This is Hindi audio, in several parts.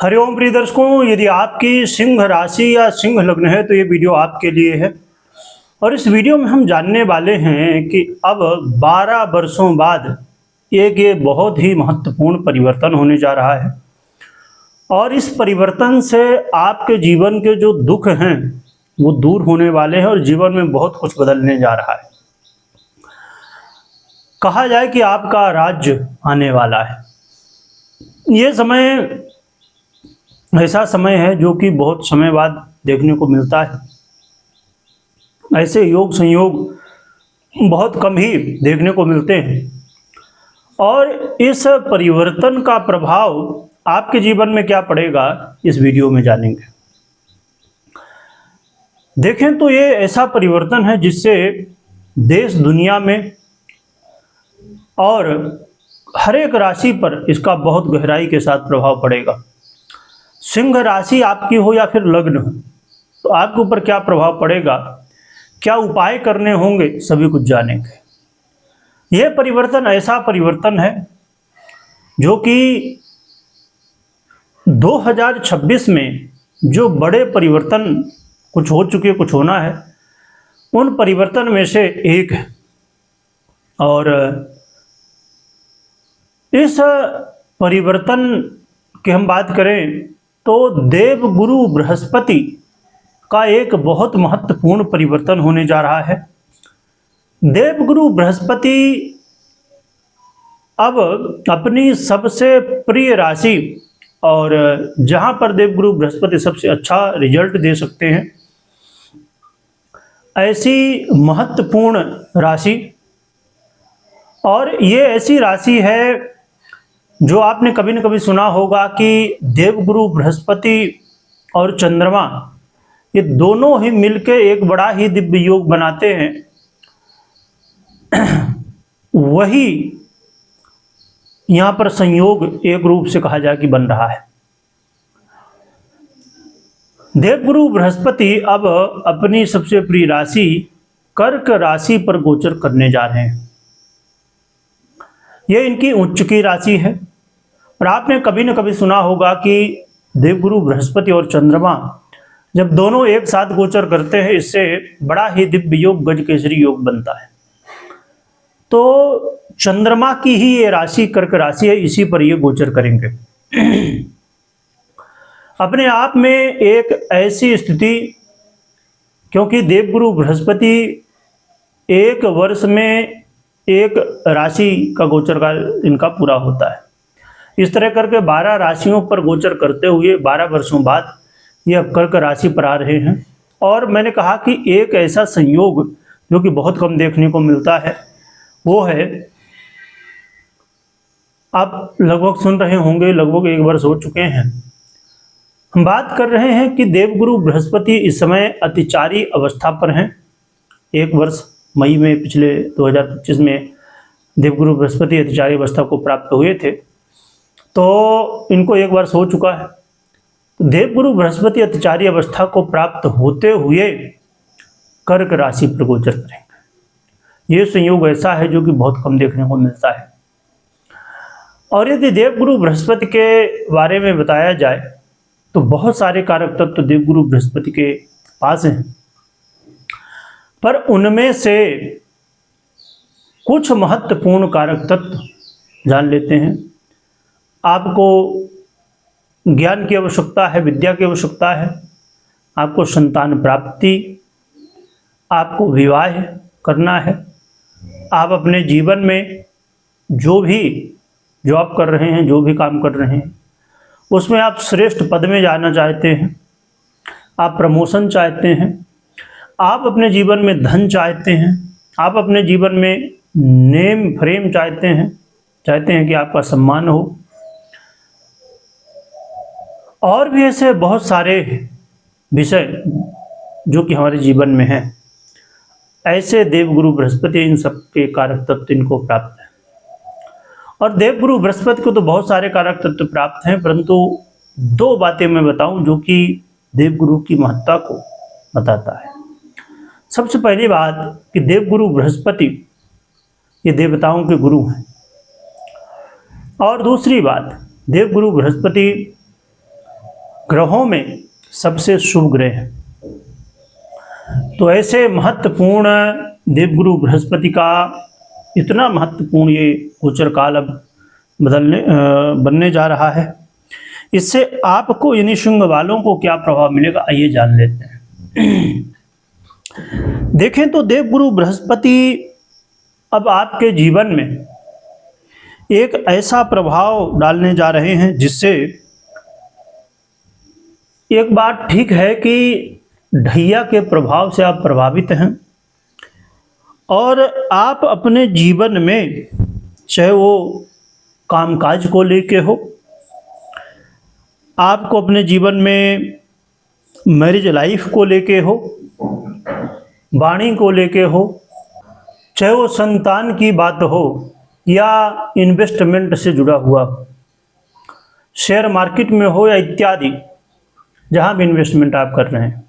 हरिओम प्रिय दर्शकों, यदि आपकी सिंह राशि या सिंह लग्न है तो ये वीडियो आपके लिए है। और इस वीडियो में हम जानने वाले हैं कि अब 12 वर्षों बाद ये बहुत ही महत्वपूर्ण परिवर्तन होने जा रहा है और इस परिवर्तन से आपके जीवन के जो दुख हैं वो दूर होने वाले हैं और जीवन में बहुत कुछ बदलने जा रहा है। कहा जाए कि आपका राज्य आने वाला है। ये समय ऐसा समय है जो कि बहुत समय बाद देखने को मिलता है। ऐसे योग संयोग बहुत कम ही देखने को मिलते हैं और इस परिवर्तन का प्रभाव आपके जीवन में क्या पड़ेगा इस वीडियो में जानेंगे। देखें तो ये ऐसा परिवर्तन है जिससे देश दुनिया में और हर एक राशि पर इसका बहुत गहराई के साथ प्रभाव पड़ेगा। सिंह राशि आपकी हो या फिर लग्न हो तो आपके ऊपर क्या प्रभाव पड़ेगा, क्या उपाय करने होंगे, सभी कुछ जानेंगे। यह परिवर्तन ऐसा परिवर्तन है जो कि 2026 में जो बड़े परिवर्तन कुछ हो चुके कुछ होना है उन परिवर्तन में से एक है। और इस परिवर्तन की हम बात करें तो देवगुरु बृहस्पति का एक बहुत महत्वपूर्ण परिवर्तन होने जा रहा है। देवगुरु बृहस्पति अब अपनी सबसे प्रिय राशि और जहां पर देवगुरु बृहस्पति सबसे अच्छा रिजल्ट दे सकते हैं ऐसी महत्वपूर्ण राशि, और ये ऐसी राशि है जो आपने कभी न कभी सुना होगा कि देवगुरु बृहस्पति और चंद्रमा ये दोनों ही मिलके एक बड़ा ही दिव्य योग बनाते हैं। वही यहाँ पर संयोग एक रूप से कहा जाए कि बन रहा है। देवगुरु बृहस्पति अब अपनी सबसे प्रिय राशि कर्क राशि पर गोचर करने जा रहे हैं। यह इनकी उच्च की राशि है और आपने कभी न कभी सुना होगा कि देवगुरु बृहस्पति और चंद्रमा जब दोनों एक साथ गोचर करते हैं इससे बड़ा ही दिव्य योग गजकेसरी योग बनता है। तो चंद्रमा की ही ये राशि कर्क राशि है, इसी पर ये गोचर करेंगे। अपने आप में एक ऐसी स्थिति, क्योंकि देवगुरु बृहस्पति एक वर्ष में एक राशि का गोचर का इनका पूरा होता है। इस तरह करके 12 राशियों पर गोचर करते हुए 12 वर्षों बाद ये अब कर्क राशि पर आ रहे हैं। और मैंने कहा कि एक ऐसा संयोग जो कि बहुत कम देखने को मिलता है वो है, आप लगभग सुन रहे होंगे, लगभग 1 वर्ष हो चुके हैं, हम बात कर रहे हैं कि देवगुरु बृहस्पति इस समय अतिचारी अवस्था पर हैं। 1 वर्ष मई में पिछले 2025 में देवगुरु बृहस्पति अतिचारी अवस्था को प्राप्त हुए थे, तो इनको 1 वर्ष हो चुका है। तो देवगुरु बृहस्पति अतिचारी अवस्था को प्राप्त होते हुए कर्क राशि पर गोचर करेंगे। ये संयोग ऐसा है जो कि बहुत कम देखने को मिलता है। और यदि देवगुरु बृहस्पति के बारे में बताया जाए तो बहुत सारे कारक तत्व तो देवगुरु बृहस्पति के पास हैं, पर उनमें से कुछ महत्वपूर्ण कारक तत्व जान लेते हैं। आपको ज्ञान की आवश्यकता है, विद्या की आवश्यकता है, आपको संतान प्राप्ति, आपको विवाह करना है, आप अपने जीवन में जो भी जॉब कर रहे हैं, जो भी काम कर रहे हैं उसमें आप श्रेष्ठ पद में जाना चाहते हैं, आप प्रमोशन चाहते हैं, आप अपने जीवन में धन चाहते हैं, आप अपने जीवन में नेम फ्रेम चाहते हैं कि आपका सम्मान हो, और भी ऐसे बहुत सारे विषय जो कि हमारे जीवन में हैं। ऐसे देवगुरु बृहस्पति इन सब के कारक तत्व इनको प्राप्त है। और देवगुरु बृहस्पति को तो बहुत सारे कारक तत्व प्राप्त हैं, परंतु 2 बातें मैं बताऊं जो कि देवगुरु की महत्ता को बताता है। सबसे पहली बात कि देवगुरु बृहस्पति ये देवताओं के गुरु हैं, और दूसरी बात देवगुरु बृहस्पति ग्रहों में सबसे शुभ ग्रह है। तो ऐसे महत्वपूर्ण देवगुरु बृहस्पति का इतना महत्वपूर्ण ये गोचर काल अब बनने जा रहा है। इससे आपको यानी शुंग वालों को क्या प्रभाव मिलेगा, आइए जान लेते हैं। देखें तो देवगुरु बृहस्पति अब आपके जीवन में एक ऐसा प्रभाव डालने जा रहे हैं जिससे एक बात ठीक है कि ढैया के प्रभाव से आप प्रभावित हैं और आप अपने जीवन में, चाहे वो कामकाज को लेके हो, आपको अपने जीवन में मैरिज लाइफ को लेके हो, वाणी को लेके हो, चाहे वो संतान की बात हो या इन्वेस्टमेंट से जुड़ा हुआ, शेयर मार्केट में हो या इत्यादि, जहां भी इन्वेस्टमेंट आप कर रहे हैं,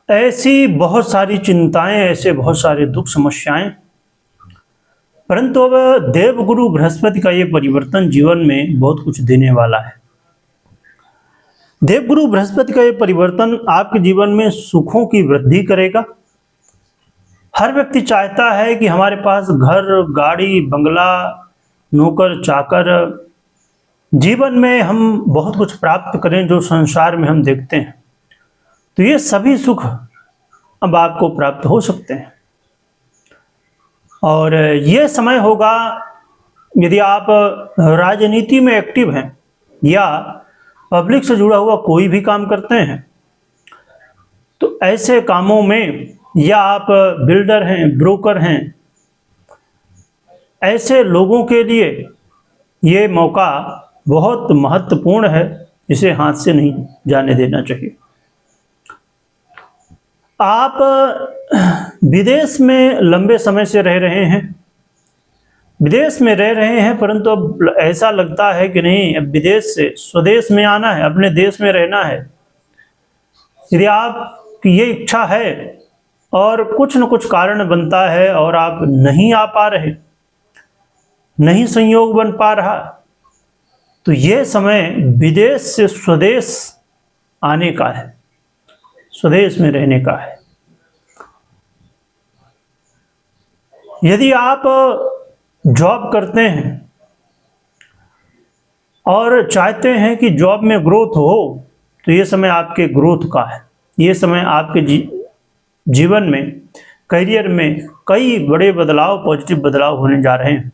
ऐसी बहुत सारी चिंताएं, ऐसे बहुत सारे दुख समस्याएं, परंतु अब देवगुरु बृहस्पति का ये परिवर्तन जीवन में बहुत कुछ देने वाला है। देवगुरु बृहस्पति का ये परिवर्तन आपके जीवन में सुखों की वृद्धि करेगा। हर व्यक्ति चाहता है कि हमारे पास घर, गाड़ी, बंगला, नौकर, चाकर, जीवन में हम बहुत कुछ प्राप्त करें जो संसार में हम देखते हैं। तो ये सभी सुख अब आपको प्राप्त हो सकते हैं। और ये समय होगा, यदि आप राजनीति में एक्टिव हैं या पब्लिक से जुड़ा हुआ कोई भी काम करते हैं, तो ऐसे कामों में, या आप बिल्डर हैं, ब्रोकर हैं, ऐसे लोगों के लिए ये मौका बहुत महत्वपूर्ण है, इसे हाथ से नहीं जाने देना चाहिए। आप विदेश में लंबे समय से रह रहे हैं, विदेश में रह रहे हैं, परंतु अब ऐसा लगता है कि नहीं, अब विदेश से स्वदेश में आना है, अपने देश में रहना है। यदि आपकी ये इच्छा है और कुछ न कुछ कारण बनता है और आप नहीं आ पा रहे, नहीं संयोग बन पा रहा, तो ये समय विदेश से स्वदेश आने का है, स्वदेश में रहने का है। यदि आप जॉब करते हैं और चाहते हैं कि जॉब में ग्रोथ हो, तो ये समय आपके ग्रोथ का है। ये समय आपके जीवन में, करियर में कई बड़े बदलाव, पॉजिटिव बदलाव होने जा रहे हैं।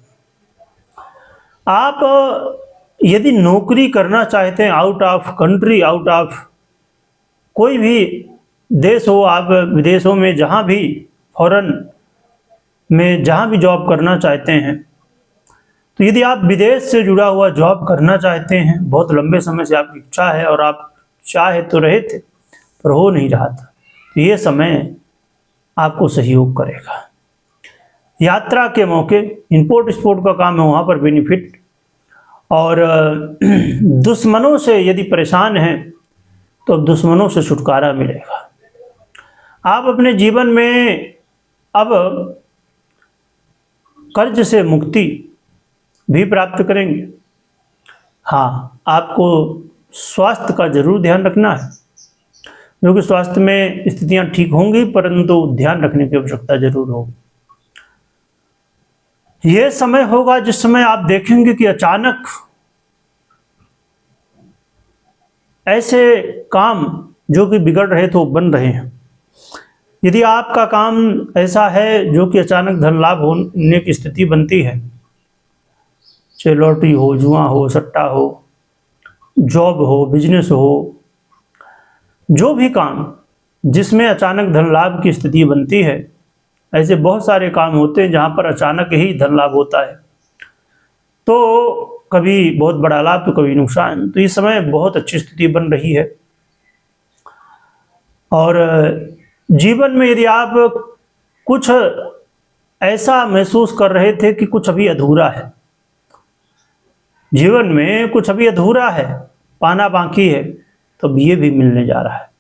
आप यदि नौकरी करना चाहते हैं out of country, out of कोई भी देश हो, आप विदेशों में जहाँ भी, फॉरेन में जहाँ भी जॉब करना चाहते हैं, तो यदि आप विदेश से जुड़ा हुआ जॉब करना चाहते हैं, बहुत लंबे समय से आपकी इच्छा है और आप चाहे तो रहे थे पर हो नहीं रहा था, तो ये समय आपको सहयोग करेगा। यात्रा के मौके, इंपोर्ट एक्सपोर्ट का काम है, वहाँ पर बेनिफिट। और दुश्मनों से यदि परेशान हैं तो अब दुश्मनों से छुटकारा मिलेगा। आप अपने जीवन में अब कर्ज से मुक्ति भी प्राप्त करेंगे। हाँ, आपको स्वास्थ्य का जरूर ध्यान रखना है, क्योंकि स्वास्थ्य में स्थितियां ठीक होंगी, परंतु ध्यान रखने की आवश्यकता जरूर होगी। यह समय होगा जिस समय आप देखेंगे कि अचानक ऐसे काम जो कि बिगड़ रहे थे वो बन रहे हैं। यदि आपका काम ऐसा है जो कि अचानक धन लाभ होने की स्थिति बनती है, चाहे लॉटरी हो, जुआ हो, सट्टा हो, जॉब हो, बिजनेस हो, जो भी काम जिसमें अचानक धन लाभ की स्थिति बनती है, ऐसे बहुत सारे काम होते हैं जहां पर अचानक ही धन लाभ होता है। तो कभी बहुत बड़ा लाभ तो कभी नुकसान। तो इस समय बहुत अच्छी स्थिति बन रही है। और जीवन में यदि आप कुछ ऐसा महसूस कर रहे थे कि कुछ अभी अधूरा है, जीवन में कुछ अभी अधूरा है, पाना बाकी है, तो ये भी मिलने जा रहा है।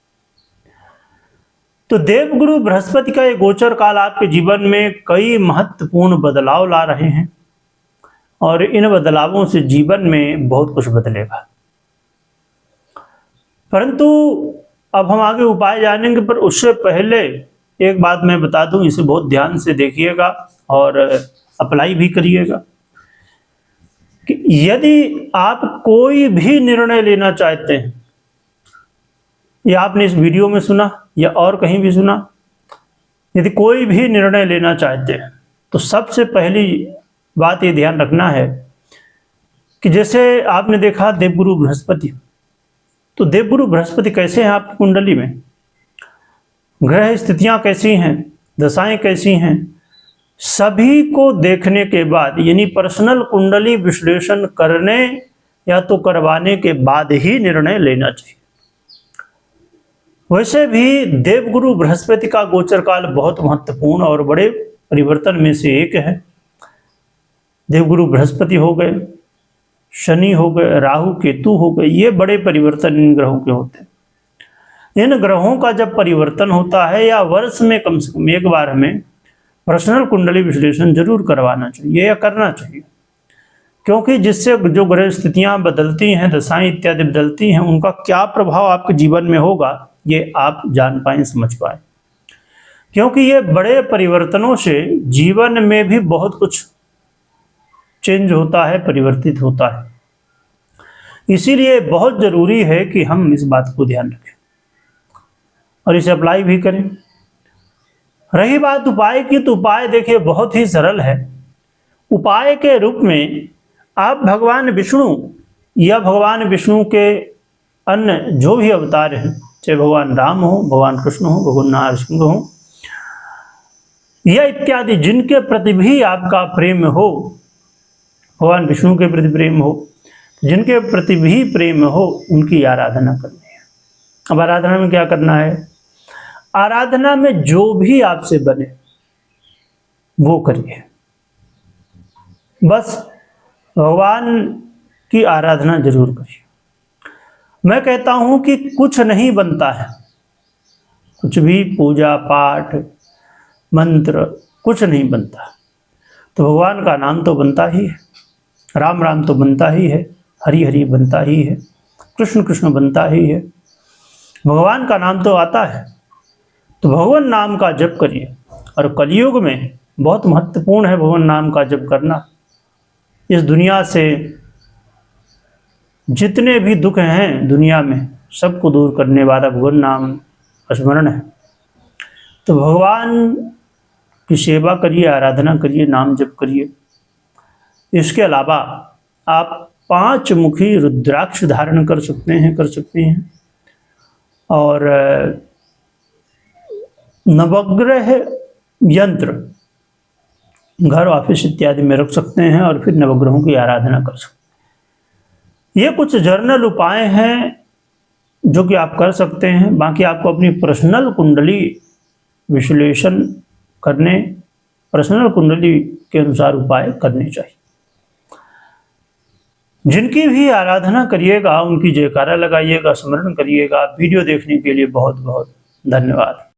तो देवगुरु बृहस्पति का ये गोचर काल आपके जीवन में कई महत्वपूर्ण बदलाव ला रहे हैं और इन बदलावों से जीवन में बहुत कुछ बदलेगा। परंतु अब हम आगे उपाय जानेंगे, पर उससे पहले एक बात मैं बता दूं, इसे बहुत ध्यान से देखिएगा और अप्लाई भी करिएगा कि यदि आप कोई भी निर्णय लेना चाहते हैं, या आपने इस वीडियो में सुना या और कहीं भी सुना, यदि कोई भी निर्णय लेना चाहते हैं तो सबसे पहली बात ये ध्यान रखना है कि जैसे आपने देखा देवगुरु बृहस्पति, तो देवगुरु बृहस्पति कैसे हैं आपकी कुंडली में, ग्रह स्थितियां कैसी हैं, दशाएं कैसी हैं, सभी को देखने के बाद, यानी पर्सनल कुंडली विश्लेषण करने या तो करवाने के बाद ही निर्णय लेना चाहिए। वैसे भी देवगुरु बृहस्पति का गोचर काल बहुत महत्वपूर्ण और बड़े परिवर्तन में से एक है। देवगुरु बृहस्पति हो गए, शनि हो गए, राहु केतु हो गए, ये बड़े परिवर्तन इन ग्रहों के होते हैं। इन ग्रहों का जब परिवर्तन होता है या वर्ष में कम से कम एक बार हमें पर्सनल कुंडली विश्लेषण जरूर करवाना चाहिए या करना चाहिए, क्योंकि जिससे जो ग्रह स्थितियां बदलती हैं, दशाएं इत्यादि बदलती हैं, उनका क्या प्रभाव आपके जीवन में होगा ये आप जान पाएं, समझ पाएं। क्योंकि ये बड़े परिवर्तनों से जीवन में भी बहुत कुछ चेंज होता है, परिवर्तित होता है। इसीलिए बहुत जरूरी है कि हम इस बात को ध्यान रखें और इसे अप्लाई भी करें। रही बात उपाय की, तो उपाय देखिए बहुत ही सरल है। उपाय के रूप में आप भगवान विष्णु या भगवान विष्णु के अन्य जो भी अवतार हैं, चाहे भगवान राम हो, भगवान कृष्ण हो, भगवान नरसिंह हो, या इत्यादि जिनके प्रति भी आपका प्रेम हो, भगवान विष्णु के प्रति प्रेम हो, जिनके प्रति भी प्रेम हो, उनकी आराधना करनी है। अब आराधना में क्या करना है? आराधना में जो भी आपसे बने वो करिए, बस भगवान की आराधना जरूर करिए। मैं कहता हूं कि कुछ नहीं बनता है, कुछ भी पूजा पाठ मंत्र कुछ नहीं बनता, तो भगवान का नाम तो बनता ही है, राम राम तो बनता ही है, हरि हरि बनता ही है, कृष्ण कृष्ण बनता ही है, भगवान का नाम तो आता है। तो भगवान नाम का जप करिए, और कलयुग में बहुत महत्वपूर्ण है भगवान नाम का जप करना। इस दुनिया से जितने भी दुख हैं दुनिया में, सबको दूर करने वाला भगवान नाम स्मरण है। तो भगवान की सेवा करिए, आराधना करिए, नाम जप करिए। इसके अलावा आप 5 मुखी रुद्राक्ष धारण कर सकते हैं और नवग्रह यंत्र घर ऑफिस इत्यादि में रख सकते हैं और फिर नवग्रहों की आराधना कर सकते हैं। ये कुछ जर्नल उपाय हैं जो कि आप कर सकते हैं। बाकी आपको अपनी पर्सनल कुंडली विश्लेषण करने, पर्सनल कुंडली के अनुसार उपाय करने चाहिए। जिनकी भी आराधना करिएगा उनकी जयकारा लगाइएगा, स्मरण करिएगा। वीडियो देखने के लिए बहुत बहुत धन्यवाद।